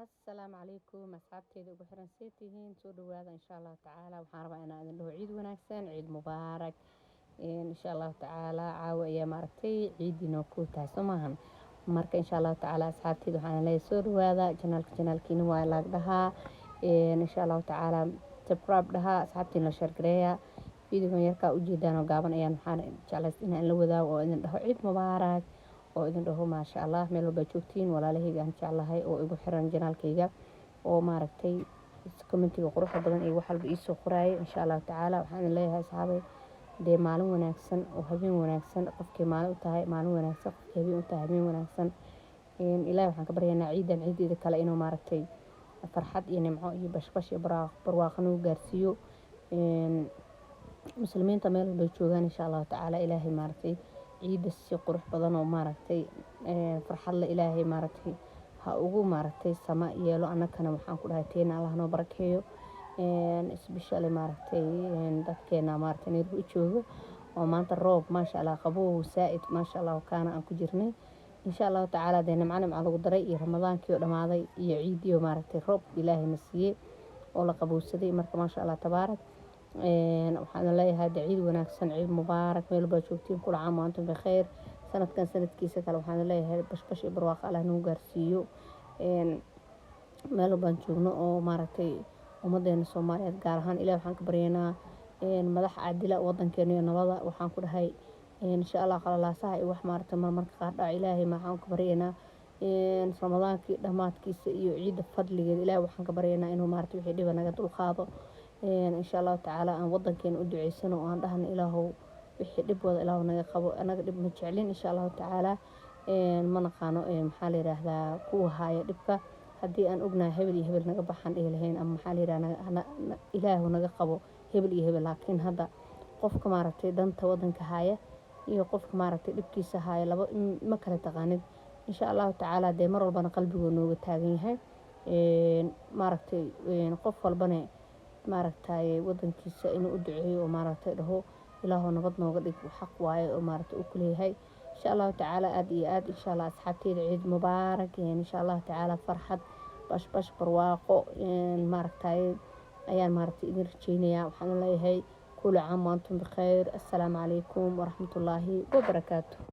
Assalaamu calaykum asxaabteyda ugu xiran see tihiin soo dhawaada insha allahu tacaala waxaan rabaa inaan idin dhaho ciid wanaagsan ciid mubaarak insha allahu tacaala caawa ayaa maaragtay ciidinoo ku tahay soo maahan marka insha allahu tacaala asxaabteyda waxaan leeyahay soo dhawaada janaalkiina waa laag dhahaa insha allahu tacaala subscribe dhahaa asxaabtiina la share gareeya fiidiyogan yarkaa ujeedaan oo gaaban ayaan waxaan jeclaystay inaan la wadaago oo idin dhaho ciid mubaarak oo idin dhaho maasha allah meel walba joogtiin walaalahayga aan jeclahay oo igu xiran janaalkayga oo maaragtay commentiga quruxda badan iyo wax walba ii soo qoraayo insha allahu tacaala waxaan leeyahay asxaabay dee maalin wanaagsan oo habeen wanaagsan qofkii maalin u tahay maalin wanaagsan qofkii habeen u tahay habeen wanaagsan ilaahay waxaan ka baryaynaa ciidan ciideeda kale inuu maaragtay farxad iyo nimco iyo bashbash iyo barwaaqo nagu gaarsiiyo muslimiinta meel walba joogaan insha allahu tacaala ilaahay maaragtay ciida si qurux badan oo maaragtay farxad la ilaahay maaragtay ha ugu maaragtay sama yeelo annagana waxaan ku dhahay teena allah noo barakeeyo especially maaragtay dadkeena maaragtay Nairobi jooga oo maanta roob maasha allah qabow saa'id maasha allah kaana aan ku jirnay insha allahu tacaala dee nimco lagu daray iyo ramadaankii oo dhamaaday iyo ciidii oo maaragtay roob ilaahay na siiyey oo la qabowsaday marka maasha allah tabaarak waxaan leeyahay ciid wanaagsan ciid mubaarak meel walba joogtiin kula caam wa antum bikhair sanadkan sanadkiisa kale waxaan leeyahay bashbash iyo barwaaqo allah nagu gaarsiiyo meel walba joogno oo maaragtay ummadeena Soomaaliyeed gaar ahaan ilaahay waxaan ka baryaynaa madax caadila wadankeena iyo nabada waxaan ku dhahay insha allah qalalaasaha iyo wax maaragtay marmarka qaar dhac ilaahay waxaan ka baryaynaa ramadaankii dhamaadkiisa iyo ciida fadligeeda ilaahay waxaan ka baryaynaa inuu maaragtay wixii dhiba naga dulqaado insha allahu tacaala aan wadankeena u duceysano oo aan dhahno ilaahow wixii dhib wada ilaahow naga qabo anaga dhib ma jeclin insha allahu tacaala ma naqaano maxaa la yiraahdaa kuwa haya dhibka haddii aan ognahay hebel iyo hebel naga baxaan dhihi lahayn ama maxaa la yiraahdaa ilaahow naga qabo hebel iyo hebel laakiin hadda qofka maaragtay danta wadanka haya iyo qofka maaragtay dhibkiisa haya laba ma kala taqaanid insha allahu tacaala dee mar walbana qalbigoo nooga taagan yahay maaragtay qof walbana maaragtay wadankiisa inuu u duceeyo oo maaragtay dhaho ilaahow nabad nooga dhig xaq waaye oo maaragtay uu kuleeyahay insha allahu tacaala aad iyo aad insha allah asxaabteyda ciid mubaarak insha allahu tacaala farxad bashbash barwaaqo maaragtay ayaan maaragtay idin rajeynayaa waxaan leeyahay kula caam wa antum bikhair assalaamu calaykum waraxmatullaahi wabarakaatuh